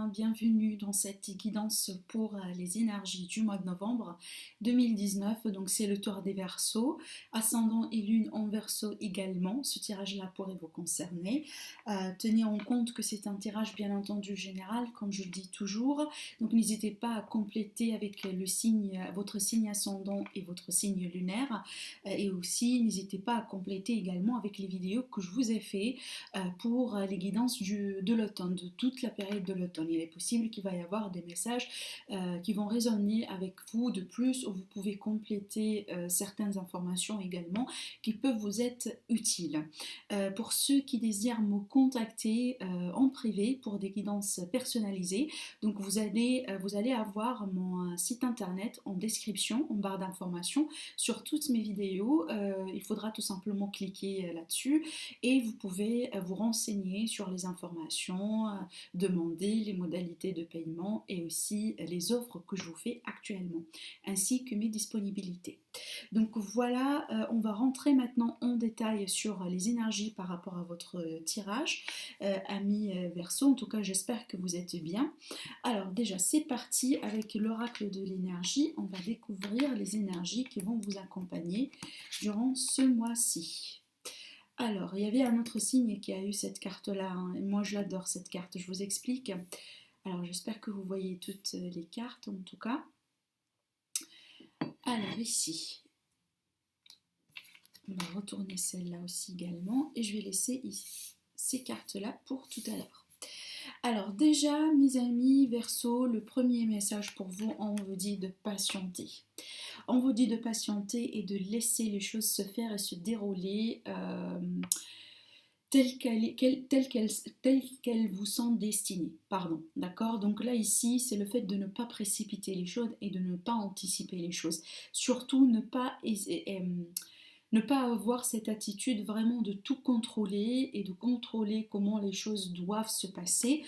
bienvenue dans cette guidance pour les énergies du mois de novembre 2019. Donc c'est le tour des Verseaux, ascendant et lune en Verseau également. Ce tirage-là pourrait vous concerner. Tenez en compte que c'est un tirage bien entendu général, comme je le dis toujours. Donc n'hésitez pas à compléter avec le signe, votre signe ascendant et votre signe lunaire. Et aussi n'hésitez pas à compléter également avec les vidéos que je vous ai fait pour les guidances de l'automne, de toute la période de l'automne. Il est possible qu'il va y avoir des messages qui vont résonner avec vous de plus, où vous pouvez compléter certaines informations également qui peuvent vous être utiles. Pour ceux qui désirent me contacter en privé pour des guidances personnalisées, donc vous allez avoir mon site internet en description, en barre d'informations sur toutes mes vidéos. Il faudra tout simplement cliquer là-dessus et vous pouvez vous renseigner sur les informations, demander les modalités de paiement et aussi les offres que je vous fais actuellement, ainsi que mes disponibilités. Donc voilà, on va rentrer maintenant en détail sur les énergies par rapport à votre tirage, amis Verseau. En tout cas, j'espère que vous êtes bien. Alors déjà, c'est parti avec l'oracle de l'énergie. On va découvrir les énergies qui vont vous accompagner durant ce mois-ci. Alors, il y avait un autre signe qui a eu cette carte-là, hein, et moi je l'adore cette carte, je vous explique. Alors, j'espère que vous voyez toutes les cartes en tout cas. Alors, ici, on va retourner celle-là aussi également, et je vais laisser ici, ces cartes-là pour tout à l'heure. Alors déjà, mes amis Verseau, le premier message pour vous, on vous dit de patienter. On vous dit de patienter et de laisser les choses se faire et se dérouler telles qu'elles vous sont destinées. Pardon, d'accord? Donc là, ici, c'est le fait de ne pas précipiter les choses et de ne pas anticiper les choses. Surtout, ne pas avoir cette attitude vraiment de tout contrôler et de contrôler comment les choses doivent se passer.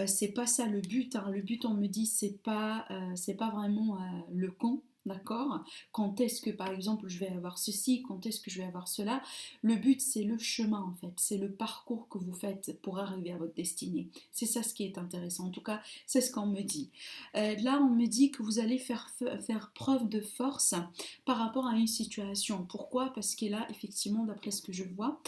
C'est pas ça le but, hein. Le but, on me dit, c'est pas vraiment le con. D'accord? Quand est-ce que par exemple je vais avoir ceci, quand est-ce que je vais avoir cela? Le but c'est le chemin en fait, c'est le parcours que vous faites pour arriver à votre destinée. C'est ça ce qui est intéressant, en tout cas c'est ce qu'on me dit. Là on me dit que vous allez faire preuve de force par rapport à une situation. Pourquoi? Parce que là effectivement d'après ce que je vois,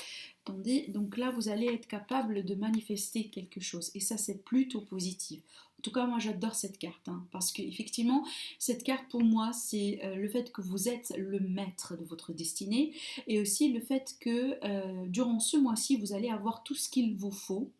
attendez, donc là vous allez être capable de manifester quelque chose et ça c'est plutôt positif. En tout cas, moi j'adore cette carte, hein, parce qu'effectivement, cette carte pour moi, c'est le fait que vous êtes le maître de votre destinée et aussi le fait que durant ce mois-ci, vous allez avoir tout ce qu'il vous faut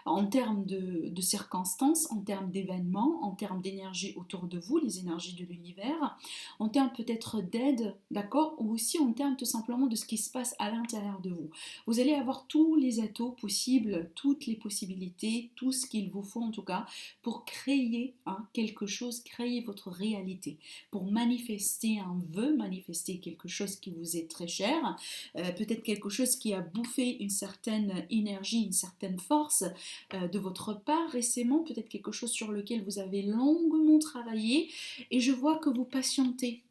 en termes de circonstances, en termes d'événements, en termes d'énergie autour de vous, les énergies de l'univers, en termes peut-être d'aide, d'accord, ou aussi en termes tout simplement de ce qui se passe à l'intérieur de vous. Vous allez avoir tous les atouts possibles, toutes les possibilités, tout ce qu'il vous faut en tout cas pour créer quelque chose, créer votre réalité, pour manifester un vœu, manifester quelque chose qui vous est très cher, peut-être quelque chose qui a bouffé une certaine énergie, une certaine force de votre part récemment, peut-être quelque chose sur lequel vous avez longuement travaillé et je vois que vous patientez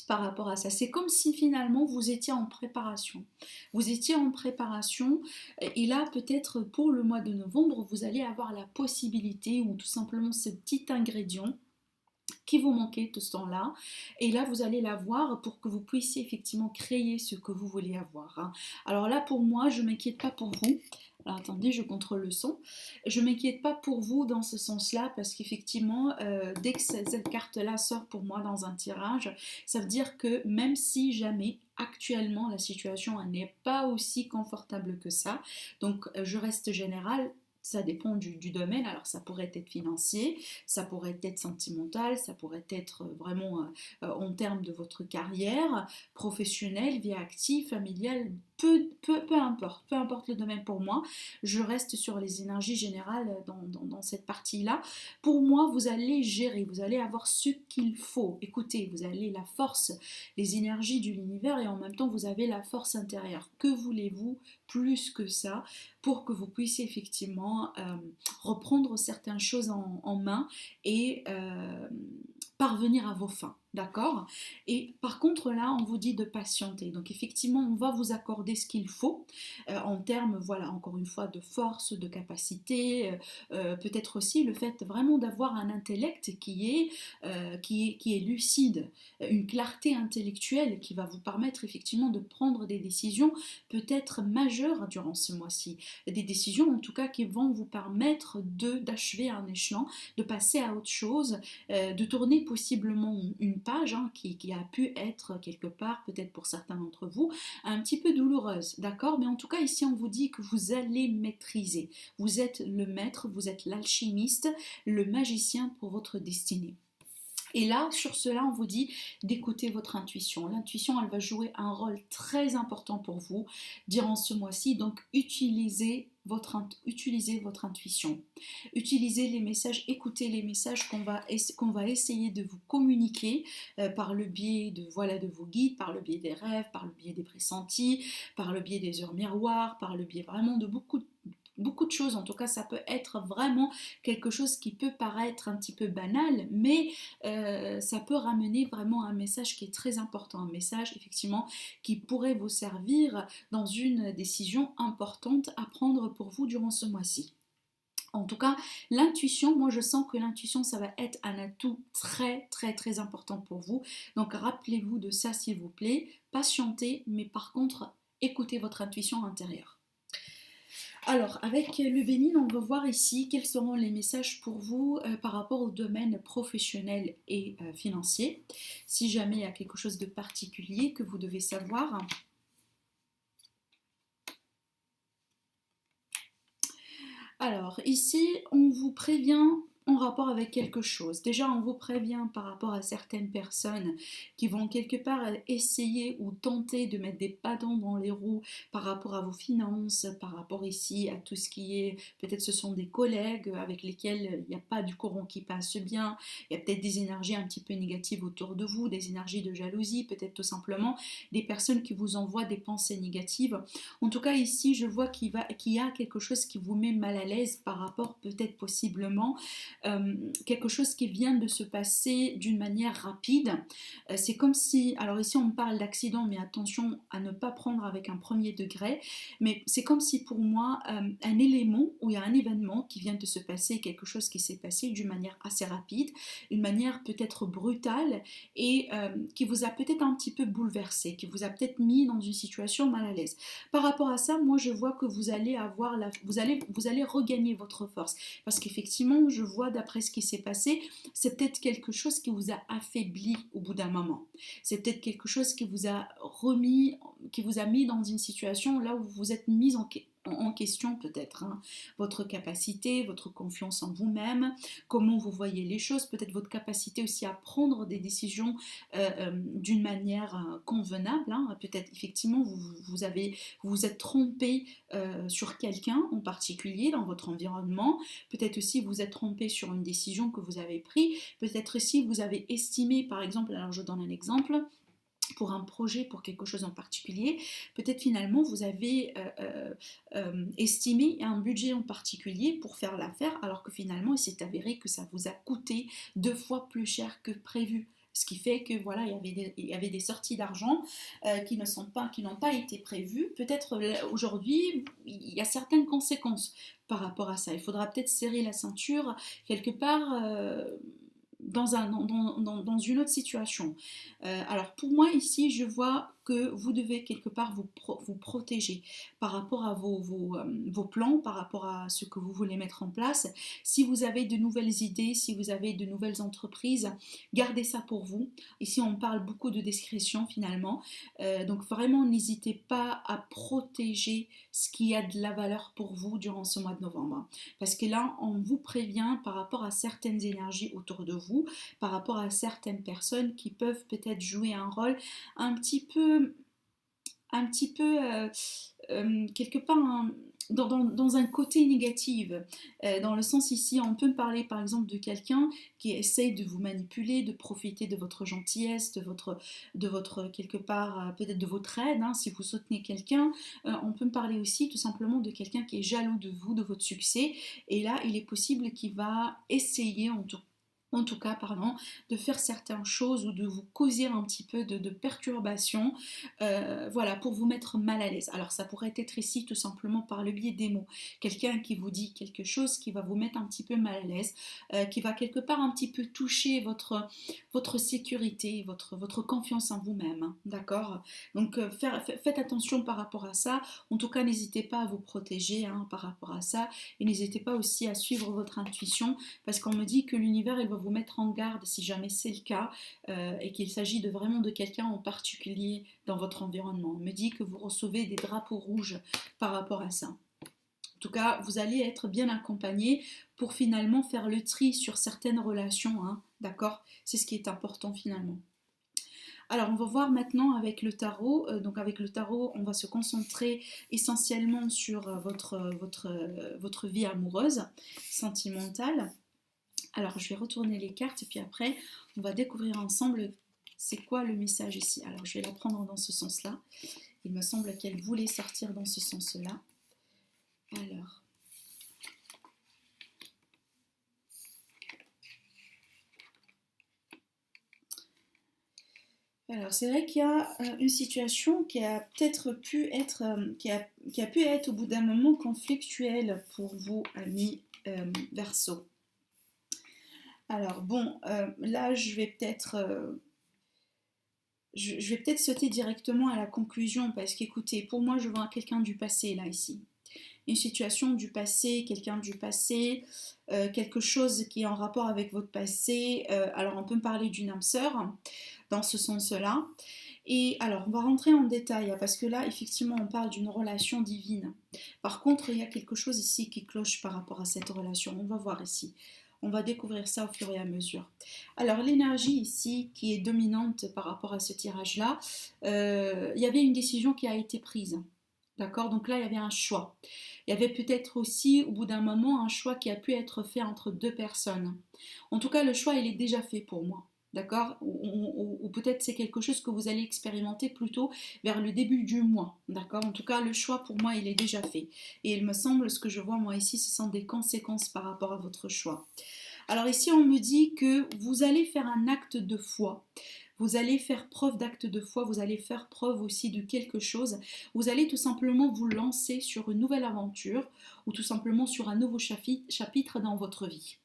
par rapport à ça. C'est comme si finalement vous étiez en préparation. Vous étiez en préparation et là peut-être pour le mois de novembre vous allez avoir la possibilité ou tout simplement ce petit ingrédient qui vous manquait tout ce temps-là et là vous allez l'avoir pour que vous puissiez effectivement créer ce que vous voulez avoir, hein. Alors là pour moi je ne m'inquiète pas pour vous. Alors attendez, je contrôle le son. Je ne m'inquiète pas pour vous dans ce sens-là parce qu'effectivement, dès que cette carte-là sort pour moi dans un tirage, ça veut dire que même si jamais actuellement la situation n'est pas aussi confortable que ça, donc je reste générale. Ça dépend du domaine, alors ça pourrait être financier, ça pourrait être sentimental, ça pourrait être vraiment en termes de votre carrière professionnelle, vie active, familiale, peu importe le domaine pour moi, je reste sur les énergies générales dans cette partie-là. Pour moi, vous allez gérer, vous allez avoir ce qu'il faut. Écoutez, vous avez la force, les énergies de l'univers et en même temps, vous avez la force intérieure. Que voulez-vous plus que ça pour que vous puissiez effectivement reprendre certaines choses en main et parvenir à vos fins. D'accord? Et par contre, là, on vous dit de patienter. Donc, effectivement, on va vous accorder ce qu'il faut en termes, voilà, encore une fois, de force, de capacité, peut-être aussi le fait vraiment d'avoir un intellect qui est lucide, une clarté intellectuelle qui va vous permettre effectivement de prendre des décisions peut-être majeures durant ce mois-ci. Des décisions, en tout cas, qui vont vous permettre d'achever un échelon, de passer à autre chose, de tourner possiblement une page qui a pu être quelque part, peut-être pour certains d'entre vous, un petit peu douloureuse, d'accord? Mais en tout cas, ici, on vous dit que vous allez maîtriser. Vous êtes le maître, vous êtes l'alchimiste, le magicien pour votre destinée. Et là, sur cela, on vous dit d'écouter votre intuition. L'intuition, elle va jouer un rôle très important pour vous durant ce mois-ci. Donc, utilisez votre intuition. Utilisez les messages, écoutez les messages qu'on va essayer de vous communiquer par le biais de, voilà, de vos guides, par le biais des rêves, par le biais des pressentis, par le biais des heures miroirs, par le biais vraiment de beaucoup de choses. En tout cas, ça peut être vraiment quelque chose qui peut paraître un petit peu banal, mais ça peut ramener vraiment un message qui est très important, un message effectivement qui pourrait vous servir dans une décision importante à prendre pour vous durant ce mois-ci. En tout cas, l'intuition, moi je sens que l'intuition, ça va être un atout très très très important pour vous. Donc rappelez-vous de ça s'il vous plaît, patientez, mais par contre, écoutez votre intuition intérieure. Alors, avec le Bénin, on va voir ici quels seront les messages pour vous par rapport au domaine professionnel et financier. Si jamais il y a quelque chose de particulier que vous devez savoir. Alors, ici, on vous prévient en rapport avec quelque chose. Déjà, on vous prévient par rapport à certaines personnes qui vont quelque part essayer ou tenter de mettre des bâtons dans les roues par rapport à vos finances, par rapport ici à tout ce qui est, peut-être ce sont des collègues avec lesquels il n'y a pas du courant qui passe bien, il y a peut-être des énergies un petit peu négatives autour de vous, des énergies de jalousie, peut-être tout simplement des personnes qui vous envoient des pensées négatives. En tout cas, ici, je vois qu'il y a quelque chose qui vous met mal à l'aise par rapport peut-être possiblement quelque chose qui vient de se passer d'une manière rapide. C'est comme si, alors ici on parle d'accident, mais attention à ne pas prendre avec un premier degré, mais c'est comme si pour moi un élément ou il y a un événement qui vient de se passer, quelque chose qui s'est passé d'une manière assez rapide, une manière peut-être brutale et qui vous a peut-être un petit peu bouleversé, qui vous a peut-être mis dans une situation mal à l'aise. Par rapport à ça, moi je vois que vous allez vous allez regagner votre force parce qu'effectivement je vois d'après ce qui s'est passé, c'est peut-être quelque chose qui vous a affaibli au bout d'un moment. C'est peut-être quelque chose qui vous a remis, qui vous a mis dans une situation là où vous vous êtes mis en question peut-être votre capacité, votre confiance en vous-même, comment vous voyez les choses, peut-être votre capacité aussi à prendre des décisions d'une manière convenable. Peut-être effectivement vous vous êtes trompé sur quelqu'un en particulier dans votre environnement, peut-être aussi vous êtes trompé sur une décision que vous avez prise, peut-être aussi vous avez estimé par exemple, alors je donne un exemple, pour un projet, pour quelque chose en particulier, peut-être finalement vous avez estimé un budget en particulier pour faire l'affaire, alors que finalement il s'est avéré que ça vous a coûté 2 fois plus cher que prévu. Ce qui fait que voilà, il y avait des sorties d'argent qui n'ont pas été prévues. Peut-être aujourd'hui, il y a certaines conséquences par rapport à ça. Il faudra peut-être serrer la ceinture quelque part. Dans une autre situation. Alors pour moi ici, je vois que vous devez quelque part vous protéger par rapport à vos plans, par rapport à ce que vous voulez mettre en place. Si vous avez de nouvelles idées, si vous avez de nouvelles entreprises, gardez ça pour vous. Ici, on parle beaucoup de discrétion finalement. Donc vraiment, n'hésitez pas à protéger ce qui a de la valeur pour vous durant ce mois de novembre. Parce que là, on vous prévient par rapport à certaines énergies autour de vous, par rapport à certaines personnes qui peuvent peut-être jouer un rôle un petit peu, quelque part dans un côté négatif, dans le sens ici, on peut parler par exemple de quelqu'un qui essaye de vous manipuler, de profiter de votre gentillesse, de votre quelque part, peut-être de votre aide, si vous soutenez quelqu'un, on peut parler aussi tout simplement de quelqu'un qui est jaloux de vous, de votre succès, et là il est possible qu'il va essayer en tout en tout cas, pardon, de faire certaines choses ou de vous causer un petit peu de perturbation, voilà, pour vous mettre mal à l'aise. Alors ça pourrait être ici tout simplement par le biais des mots. Quelqu'un qui vous dit quelque chose qui va vous mettre un petit peu mal à l'aise, qui va quelque part un petit peu toucher votre sécurité, votre confiance en vous-même, hein, d'accord? Donc faites attention par rapport à ça. En tout cas, n'hésitez pas à vous protéger, hein, par rapport à ça, et n'hésitez pas aussi à suivre votre intuition, parce qu'on me dit que l'univers il va vous mettre en garde si jamais c'est le cas, et qu'il s'agit de vraiment de quelqu'un en particulier dans votre environnement. On me dit que vous recevez des drapeaux rouges par rapport à ça. En tout cas, vous allez être bien accompagné pour finalement faire le tri sur certaines relations, hein, d'accord? C'est ce qui est important finalement. Alors, on va voir maintenant avec le tarot. Donc, avec le tarot, on va se concentrer essentiellement sur votre vie amoureuse, sentimentale. Alors, je vais retourner les cartes et puis après, on va découvrir ensemble c'est quoi le message ici. Alors, je vais la prendre dans ce sens-là. Il me semble qu'elle voulait sortir dans ce sens-là. Alors, c'est vrai qu'il y a une situation qui a peut-être pu être, qui a pu être au bout d'un moment conflictuelle pour vous, amis Verseau. Alors bon, là je vais peut-être je vais peut-être sauter directement à la conclusion parce qu'écoutez, pour moi je vois quelqu'un du passé là ici. Une situation du passé, quelqu'un du passé, quelque chose qui est en rapport avec votre passé. Alors on peut me parler d'une âme sœur dans ce sens-là. Et alors on va rentrer en détail parce que là effectivement on parle d'une relation divine. Par contre il y a quelque chose ici qui cloche par rapport à cette relation. On va voir ici. On va découvrir ça au fur et à mesure. Alors l'énergie ici qui est dominante par rapport à ce tirage-là, il y avait une décision qui a été prise. D'accord? Donc là, il y avait un choix. Il y avait peut-être aussi, au bout d'un moment, un choix qui a pu être fait entre deux personnes. En tout cas, le choix, il est déjà fait pour moi. D'accord? Ou peut-être c'est quelque chose que vous allez expérimenter plutôt vers le début du mois. D'accord? En tout cas, le choix pour moi, il est déjà fait. Et il me semble, ce que je vois moi ici, ce sont des conséquences par rapport à votre choix. Alors ici, on me dit que vous allez faire un acte de foi. Vous allez faire preuve d'acte de foi, vous allez faire preuve aussi de quelque chose. Vous allez tout simplement vous lancer sur une nouvelle aventure ou tout simplement sur un nouveau chapitre dans votre vie.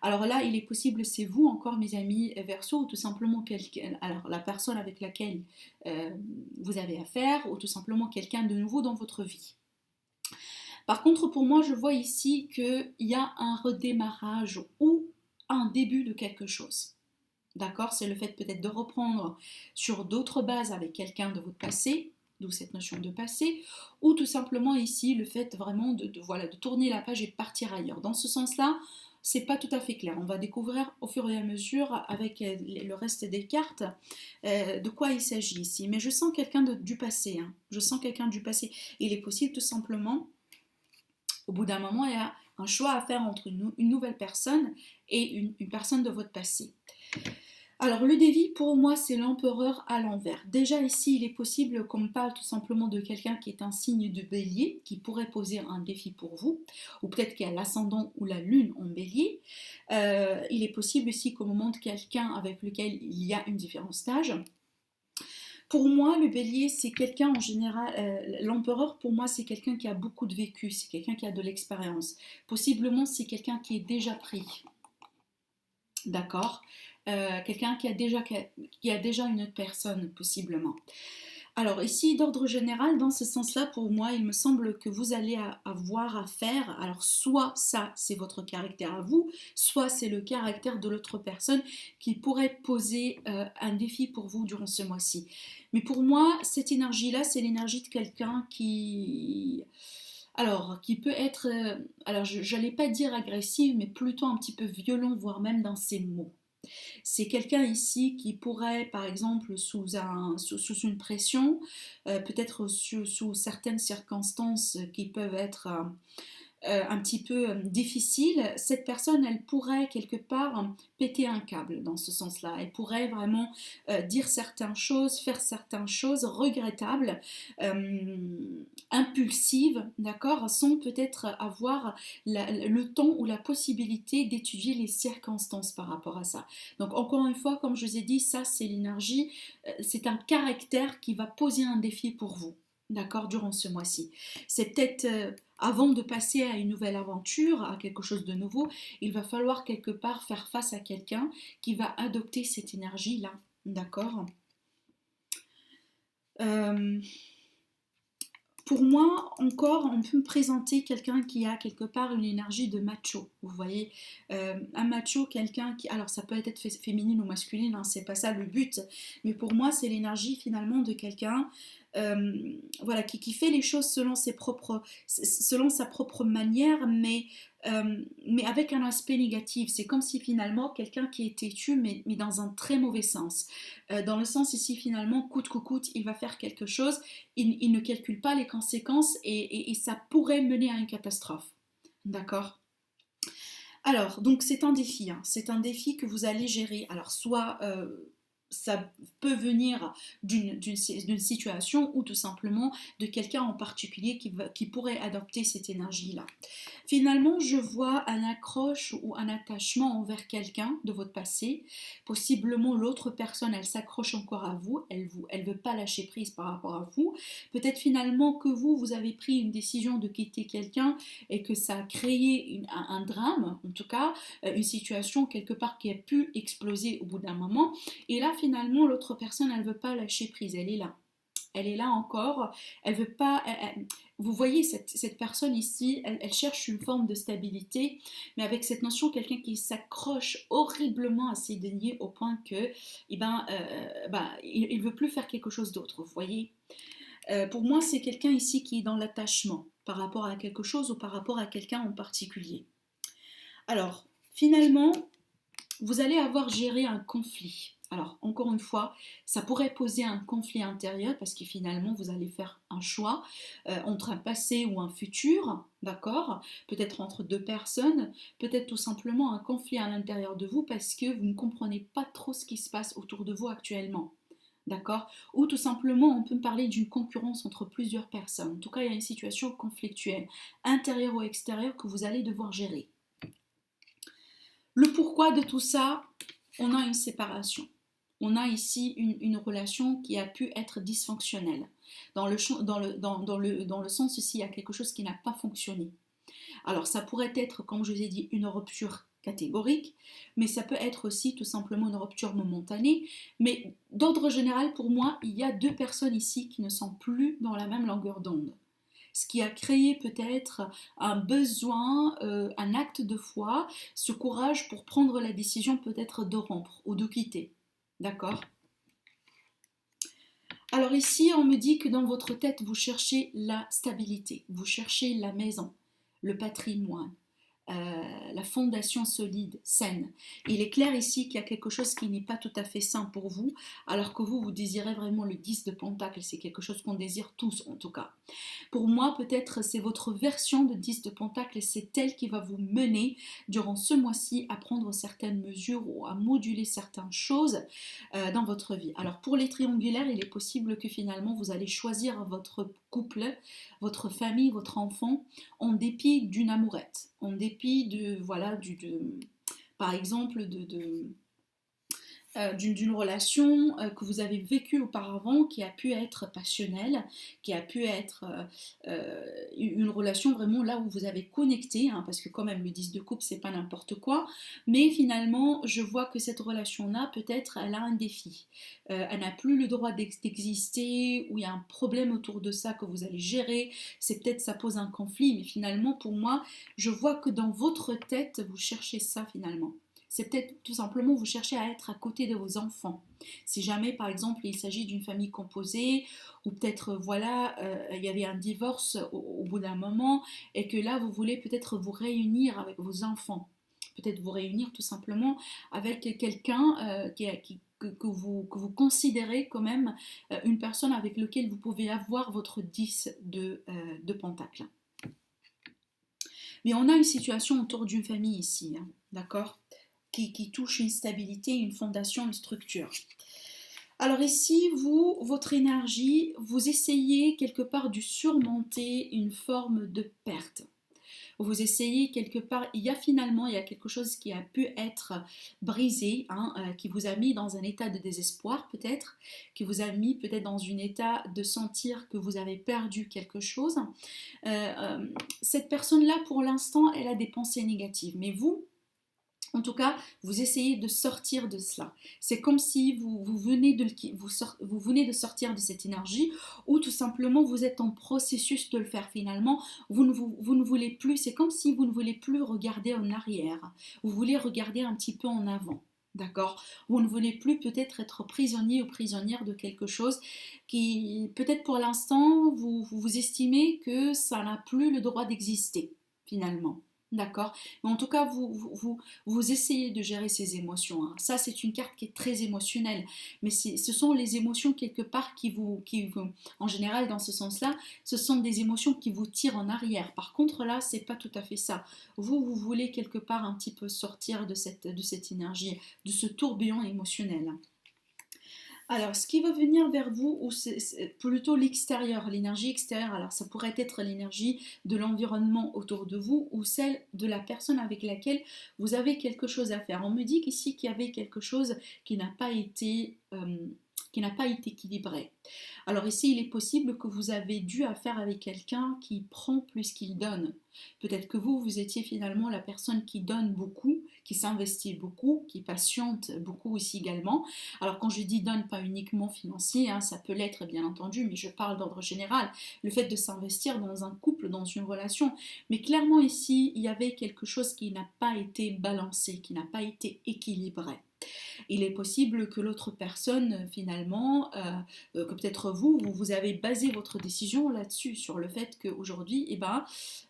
Alors là, il est possible, c'est vous encore mes amis Verseau, ou tout simplement quelqu'un, alors la personne avec laquelle vous avez affaire, ou tout simplement quelqu'un de nouveau dans votre vie. Par contre, pour moi, je vois ici qu'il y a un redémarrage ou un début de quelque chose. D'accord? C'est le fait peut-être de reprendre sur d'autres bases avec quelqu'un de votre passé, d'où cette notion de passé, ou tout simplement ici le fait vraiment voilà, de tourner la page et de partir ailleurs. Dans ce sens-là, c'est pas tout à fait clair. On va découvrir au fur et à mesure avec le reste des cartes de quoi il s'agit ici. Mais je sens quelqu'un du passé. Hein. Je sens quelqu'un du passé. Il est possible tout simplement, au bout d'un moment, il y a un choix à faire entre une nouvelle personne et une personne de votre passé. Alors le défi pour moi c'est l'empereur à l'envers. Déjà ici il est possible qu'on me parle tout simplement de quelqu'un qui est un signe de bélier, qui pourrait poser un défi pour vous, ou peut-être qu'il y a l'ascendant ou la lune en bélier. Il est possible ici qu'on me montre quelqu'un avec lequel il y a une différence d'âge. Pour moi, le bélier, c'est quelqu'un en général, l'empereur, pour moi, c'est quelqu'un qui a beaucoup de vécu, c'est quelqu'un qui a de l'expérience. Possiblement, c'est quelqu'un qui est déjà pris. D'accord? Quelqu'un qui a déjà une autre personne, possiblement. Alors ici, d'ordre général, dans ce sens-là, pour moi, il me semble que vous allez avoir à faire, alors soit ça, c'est votre caractère à vous, soit c'est le caractère de l'autre personne qui pourrait poser un défi pour vous durant ce mois-ci. Mais pour moi, cette énergie-là, c'est l'énergie de quelqu'un qui... Alors, qui peut être, alors je n'allais pas dire agressive, mais plutôt un petit peu violent, voire même dans ses mots. C'est quelqu'un ici qui pourrait, par exemple, sous une pression, peut-être sous certaines circonstances qui peuvent être un petit peu difficile, cette personne, elle pourrait quelque part péter un câble dans ce sens-là. Elle pourrait vraiment dire certaines choses, faire certaines choses regrettables, impulsives, d'accord, sans peut-être avoir le temps ou la possibilité d'étudier les circonstances par rapport à ça. Donc encore une fois, comme je vous ai dit, ça c'est l'énergie, c'est un caractère qui va poser un défi pour vous. D'accord, durant ce mois-ci. C'est peut-être avant de passer à une nouvelle aventure, à quelque chose de nouveau, il va falloir quelque part faire face à quelqu'un qui va adopter cette énergie-là. D'accord. euh, Pour moi, encore, on peut me présenter quelqu'un qui a quelque part une énergie de macho. Vous voyez, un macho, quelqu'un qui, alors ça peut être féminine ou masculine, hein, c'est pas ça le but, mais pour moi, c'est l'énergie finalement de quelqu'un, voilà, qui fait les choses selon sa propre manière, mais avec un aspect négatif. C'est comme si finalement quelqu'un qui est têtu, mais dans un très mauvais sens. Dans le sens ici, finalement, coûte que coûte, il va faire quelque chose, il ne calcule pas les conséquences et ça pourrait mener à une catastrophe. D'accord. Alors, donc c'est un défi, hein. C'est un défi que vous allez gérer. Alors, soit ça peut venir d'une situation ou tout simplement de quelqu'un en particulier qui pourrait adopter cette énergie-là. Finalement, je vois un accroche ou un attachement envers quelqu'un de votre passé. Possiblement, l'autre personne, elle s'accroche encore à vous, elle veut pas lâcher prise par rapport à vous. Peut-être finalement que vous avez pris une décision de quitter quelqu'un et que ça a créé un drame, en tout cas, une situation quelque part qui a pu exploser au bout d'un moment. Et là, finalement, l'autre personne, elle veut pas lâcher prise, elle est là. Elle est là encore, elle veut pas. Vous voyez, cette personne ici, elle cherche une forme de stabilité, mais avec cette notion, quelqu'un qui s'accroche horriblement à ses deniers au point que, il veut plus faire quelque chose d'autre. Vous voyez, pour moi, c'est quelqu'un ici qui est dans l'attachement par rapport à quelque chose ou par rapport à quelqu'un en particulier. Alors, finalement, vous allez avoir géré un conflit. Alors, encore une fois, ça pourrait poser un conflit intérieur parce que finalement, vous allez faire un choix entre un passé ou un futur, d'accord? Peut-être entre deux personnes, peut-être tout simplement un conflit à l'intérieur de vous parce que vous ne comprenez pas trop ce qui se passe autour de vous actuellement. D'accord? Ou tout simplement, on peut parler d'une concurrence entre plusieurs personnes. En tout cas, il y a une situation conflictuelle, intérieure ou extérieure, que vous allez devoir gérer. Le pourquoi de tout ça, on a une séparation. On a ici une relation qui a pu être dysfonctionnelle. Dans le sens ici, il y a quelque chose qui n'a pas fonctionné. Alors ça pourrait être, comme je vous ai dit, une rupture catégorique, mais ça peut être aussi tout simplement une rupture momentanée. Mais d'ordre général, pour moi, il y a deux personnes ici qui ne sont plus dans la même longueur d'onde. Ce qui a créé peut-être un besoin, un acte de foi, ce courage pour prendre la décision peut-être de rompre ou de quitter. D'accord? Alors ici, on me dit que dans votre tête, vous cherchez la stabilité, vous cherchez la maison, le patrimoine, la fondation solide, saine. Il est clair ici qu'il y a quelque chose qui n'est pas tout à fait sain pour vous, alors que vous désirez vraiment le 10 de Pentacle, c'est quelque chose qu'on désire tous en tout cas. Pour moi, peut-être c'est votre version de 10 de Pentacle et c'est elle qui va vous mener durant ce mois-ci à prendre certaines mesures ou à moduler certaines choses dans votre vie. Alors pour les triangulaires, il est possible que finalement vous allez choisir votre couple, votre famille, votre enfant en dépit d'une amourette, en dépit de, voilà, par exemple, d'une relation que vous avez vécue auparavant qui a pu être passionnelle, qui a pu être une relation vraiment là où vous avez connecté, hein, parce que quand même le 10 de coupe c'est pas n'importe quoi, mais finalement je vois que cette relation-là peut-être elle a un défi, elle n'a plus le droit d'exister, ou il y a un problème autour de ça que vous allez gérer, c'est peut-être ça pose un conflit, mais finalement pour moi je vois que dans votre tête vous cherchez ça finalement. C'est peut-être tout simplement vous cherchez à être à côté de vos enfants. Si jamais, par exemple, il s'agit d'une famille composée, ou peut-être, voilà, il y avait un divorce au bout d'un moment, et que là, vous voulez peut-être vous réunir avec vos enfants. Peut-être vous réunir tout simplement avec quelqu'un que vous considérez quand même une personne avec laquelle vous pouvez avoir votre 10 de pentacle. Mais on a une situation autour d'une famille ici, hein, d'accord, qui touche une stabilité, une fondation, une structure. Alors ici, vous, votre énergie, vous essayez quelque part de surmonter une forme de perte. Vous essayez quelque part, il y a quelque chose qui a pu être brisé, hein, qui vous a mis dans un état de désespoir peut-être, qui vous a mis peut-être dans un état de sentir que vous avez perdu quelque chose. Cette personne-là, pour l'instant, elle a des pensées négatives, mais vous, en tout cas, vous essayez de sortir de cela. C'est comme si vous venez vous venez de sortir de cette énergie ou tout simplement vous êtes en processus de le faire finalement. Vous ne voulez plus, c'est comme si vous ne voulez plus regarder en arrière. Vous voulez regarder un petit peu en avant. D'accord. Vous ne voulez plus peut-être être prisonnier ou prisonnière de quelque chose qui, peut-être pour l'instant, vous estimez que ça n'a plus le droit d'exister finalement. D'accord. Mais en tout cas, vous essayez de gérer ces émotions, hein. Ça, c'est une carte qui est très émotionnelle. Mais ce sont les émotions quelque part en général, dans ce sens-là, ce sont des émotions qui vous tirent en arrière. Par contre, là, c'est pas tout à fait ça. Vous voulez quelque part un petit peu sortir de cette énergie, de ce tourbillon émotionnel. Alors, ce qui va venir vers vous, ou c'est plutôt l'extérieur, l'énergie extérieure, alors ça pourrait être l'énergie de l'environnement autour de vous ou celle de la personne avec laquelle vous avez quelque chose à faire. On me dit qu'ici qu'il y avait quelque chose qui n'a pas été équilibré. Alors ici, il est possible que vous avez dû affaire avec quelqu'un qui prend plus qu'il donne. Peut-être que vous étiez finalement la personne qui donne beaucoup, qui s'investit beaucoup, qui patiente beaucoup aussi également. Alors quand je dis donne, pas uniquement financier, hein, ça peut l'être bien entendu, mais je parle d'ordre général. Le fait de s'investir dans un couple, dans une relation. Mais clairement ici, il y avait quelque chose qui n'a pas été balancé, qui n'a pas été équilibré. Il est possible que l'autre personne, finalement, que peut-être vous avez basé votre décision là-dessus, sur le fait qu'aujourd'hui, eh ben,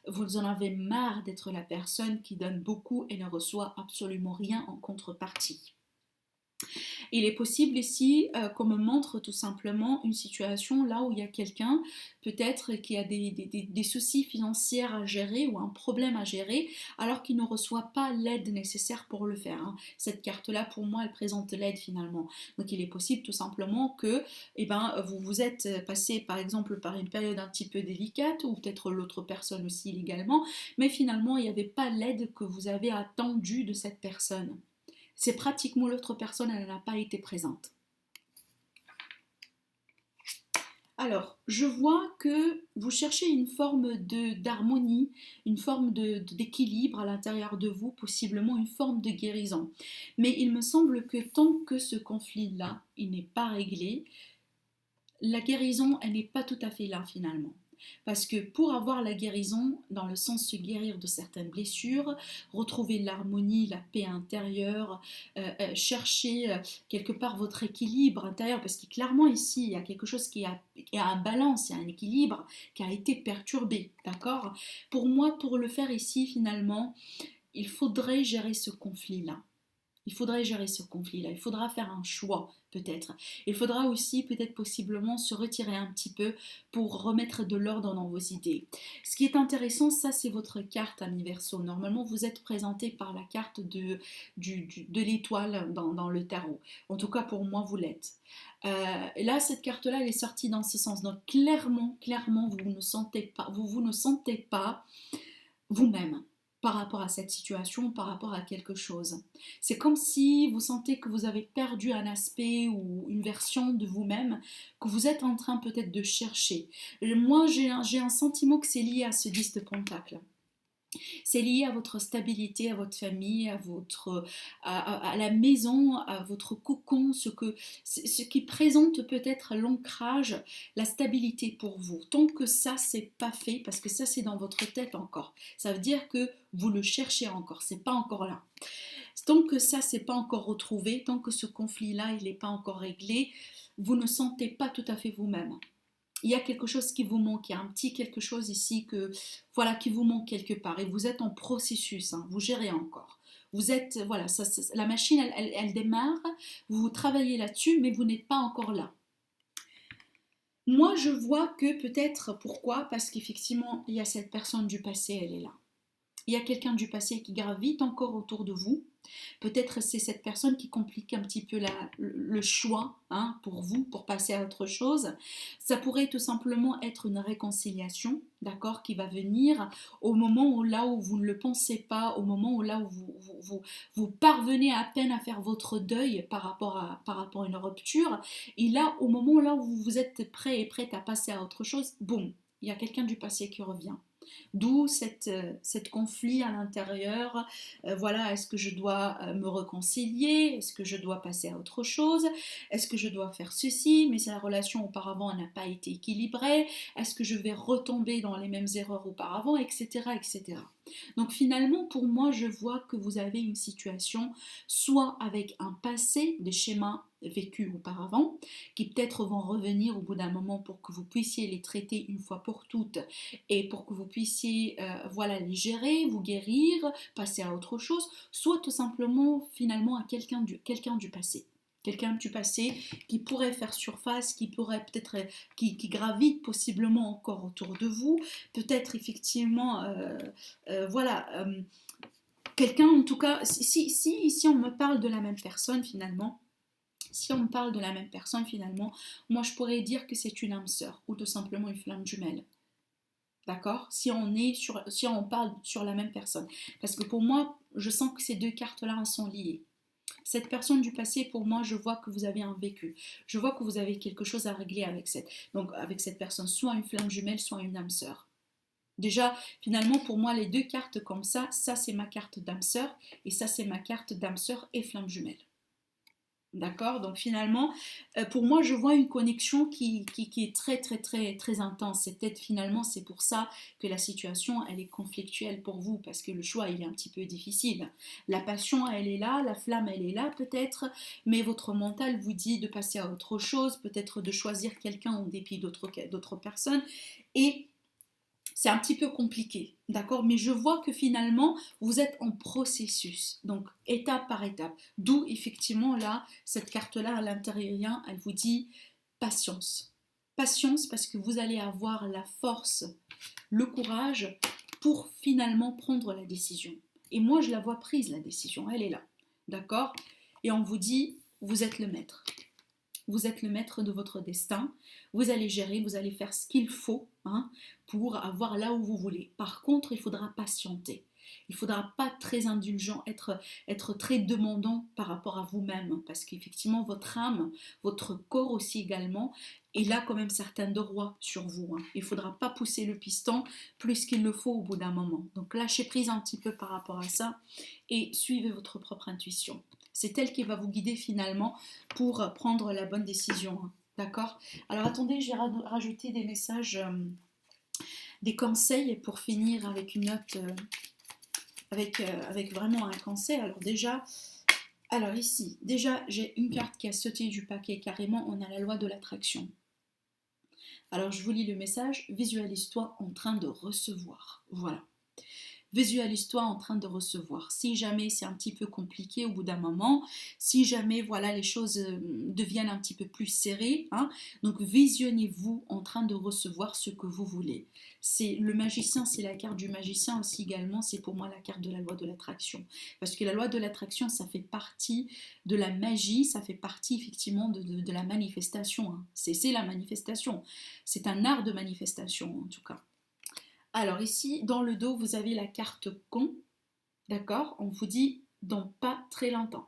vous en avez marre d'être la personne qui donne beaucoup et ne reçoit absolument rien en contrepartie. Il est possible ici qu'on me montre tout simplement une situation là où il y a quelqu'un peut-être qui a des soucis financiers à gérer ou un problème à gérer alors qu'il ne reçoit pas l'aide nécessaire pour le faire, hein. Cette carte-là pour moi elle présente l'aide finalement. Donc il est possible tout simplement que eh ben, vous êtes passé par exemple par une période un petit peu délicate ou peut-être l'autre personne aussi également, mais finalement il n'y avait pas l'aide que vous avez attendue de cette personne. C'est pratiquement l'autre personne, elle n'a pas été présente. Alors, je vois que vous cherchez une forme d'harmonie, une forme d'équilibre à l'intérieur de vous, possiblement une forme de guérison. Mais il me semble que tant que ce conflit-là, il n'est pas réglé, la guérison, elle n'est pas tout à fait là finalement. Parce que pour avoir la guérison, dans le sens se guérir de certaines blessures, retrouver l'harmonie, la paix intérieure, chercher quelque part votre équilibre intérieur, parce que clairement ici, il y a quelque chose qui a un balance, il y a un équilibre qui a été perturbé, d'accord. Pour moi, pour le faire ici, finalement, il faudrait gérer ce conflit-là. Il faudrait gérer ce conflit-là, il faudra faire un choix peut-être. Il faudra aussi peut-être possiblement se retirer un petit peu pour remettre de l'ordre dans vos idées. Ce qui est intéressant, ça c'est votre carte ami Verseau. Normalement vous êtes présenté par la carte de l'étoile dans le tarot. En tout cas pour moi vous l'êtes. Là cette carte-là elle est sortie dans ce sens. Donc clairement vous ne sentez pas, vous ne sentez pas vous-même par rapport à cette situation, par rapport à quelque chose. C'est comme si vous sentez que vous avez perdu un aspect ou une version de vous-même que vous êtes en train peut-être de chercher. Moi, j'ai un sentiment que c'est lié à ce 10 de pentacle. C'est lié à votre stabilité, à votre famille, à la maison, à votre cocon, ce qui présente peut-être l'ancrage, la stabilité pour vous. Tant que ça, c'est pas fait, parce que ça, c'est dans votre tête encore. Ça veut dire que vous le cherchez encore, c'est pas encore là. Tant que ça, c'est pas encore retrouvé, tant que ce conflit-là, il n'est pas encore réglé, vous ne sentez pas tout à fait vous-même. Il y a quelque chose qui vous manque, il y a un petit quelque chose ici voilà, qui vous manque quelque part et vous êtes en processus, hein, vous gérez encore. Vous êtes, voilà, la machine, elle démarre, vous travaillez là-dessus, mais vous n'êtes pas encore là. Moi, je vois que peut-être, pourquoi? Parce qu'effectivement, il y a cette personne du passé, elle est là. Il y a quelqu'un du passé qui gravite encore autour de vous. Peut-être c'est cette personne qui complique un petit peu le choix, hein, pour vous, pour passer à autre chose. Ça pourrait tout simplement être une réconciliation, d'accord, qui va venir au moment où là où vous ne le pensez pas, au moment où là où vous parvenez à peine à faire votre deuil par rapport à une rupture. Et là, au moment là où vous êtes prêt et prête à passer à autre chose, boum, il y a quelqu'un du passé qui revient. D'où cette conflit à l'intérieur. Voilà, est-ce que je dois me réconcilier? Est-ce que je dois passer à autre chose? Est-ce que je dois faire ceci? Mais si la relation auparavant n'a pas été équilibrée, est-ce que je vais retomber dans les mêmes erreurs auparavant, etc., etc. Donc finalement, pour moi, je vois que vous avez une situation soit avec un passé, des schémas vécus auparavant, qui peut-être vont revenir au bout d'un moment pour que vous puissiez les traiter une fois pour toutes et pour que vous puissiez voilà, les gérer, vous guérir, passer à autre chose, soit tout simplement finalement à quelqu'un du passé. Quelqu'un du passé qui pourrait faire surface, qui pourrait peut-être, qui gravite possiblement encore autour de vous, peut-être effectivement, voilà, quelqu'un en tout cas, si on me parle de la même personne finalement, si on me parle de la même personne finalement, moi je pourrais dire que c'est une âme sœur ou tout simplement une flamme jumelle. D'accord, si on parle sur la même personne. Parce que pour moi, je sens que ces deux cartes-là sont liées. Cette personne du passé, pour moi, je vois que vous avez un vécu. Je vois que vous avez quelque chose à régler avec cette personne, soit une flamme jumelle, soit une âme sœur. Déjà, finalement, pour moi, les deux cartes comme ça c'est ma carte d'âme sœur, et ça c'est ma carte d'âme sœur et flamme jumelle. D'accord. Donc finalement, pour moi, je vois une connexion qui est très, très, très, très intense. C'est peut-être finalement, c'est pour ça que la situation, elle est conflictuelle pour vous, parce que le choix, il est un petit peu difficile. La passion, elle est là, la flamme, elle est là peut-être, mais votre mental vous dit de passer à autre chose, peut-être de choisir quelqu'un en dépit d'autres personnes. Et c'est un petit peu compliqué, d'accord? Mais je vois que finalement, vous êtes en processus, donc étape par étape. D'où effectivement là, cette carte-là à l'intérieur, elle vous dit patience. Patience parce que vous allez avoir la force, le courage pour finalement prendre la décision. Et moi, je la vois prise, la décision, elle est là, d'accord? Et on vous dit, vous êtes le maître. Vous êtes le maître de votre destin. Vous allez gérer, vous allez faire ce qu'il faut, hein, pour avoir là où vous voulez. Par contre, il faudra patienter. Il ne faudra pas très indulgent, être très demandant par rapport à vous-même, parce qu'effectivement, votre âme, votre corps aussi également, il a quand même certains droits sur vous. Hein. Il ne faudra pas pousser le piston plus qu'il le faut au bout d'un moment. Donc lâchez prise un petit peu par rapport à ça et suivez votre propre intuition. C'est elle qui va vous guider finalement pour prendre la bonne décision. Hein. D'accord? Alors attendez, je vais rajouter des messages, des conseils pour finir avec une note, avec vraiment un conseil. Alors ici, déjà j'ai une carte qui a sauté du paquet carrément, on a la loi de l'attraction. Alors je vous lis le message, visualise-toi en train de recevoir. Voilà. Visualise-toi en train de recevoir. Si jamais c'est un petit peu compliqué au bout d'un moment, si jamais voilà les choses deviennent un petit peu plus serrées, hein, donc visionnez-vous en train de recevoir ce que vous voulez. C'est le magicien, c'est la carte du magicien aussi également, c'est pour moi la carte de la loi de l'attraction. Parce que la loi de l'attraction, ça fait partie de la magie, ça fait partie effectivement de la manifestation. Hein. C'est la manifestation. C'est un art de manifestation en tout cas. Alors ici, dans le dos, vous avez la carte con, d'accord? On vous dit dans pas très longtemps.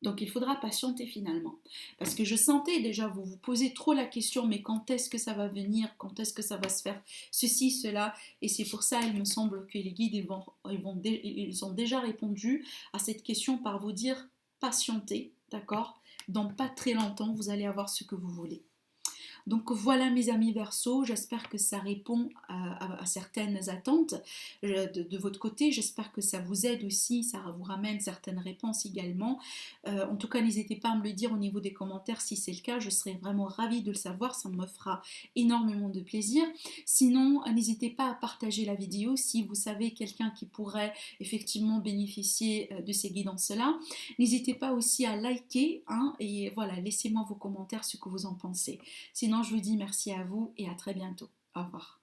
Donc il faudra patienter finalement. Parce que je sentais déjà, vous vous posez trop la question, mais quand est-ce que ça va venir? Quand est-ce que ça va se faire? Ceci, cela. Et c'est pour ça, il me semble que les guides, ils ont déjà répondu à cette question par vous dire patientez, d'accord? Dans pas très longtemps, vous allez avoir ce que vous voulez. Donc voilà mes amis Verseau, j'espère que ça répond à certaines attentes de votre côté, j'espère que ça vous aide aussi, ça vous ramène certaines réponses également. En tout cas, n'hésitez pas à me le dire au niveau des commentaires si c'est le cas, je serais vraiment ravie de le savoir, ça me fera énormément de plaisir. Sinon, n'hésitez pas à partager la vidéo si vous savez quelqu'un qui pourrait effectivement bénéficier de ces guidances-là. N'hésitez pas aussi à liker, hein, et voilà, laissez-moi vos commentaires, ce que vous en pensez. Sinon, je vous dis merci à vous et à très bientôt. Au revoir.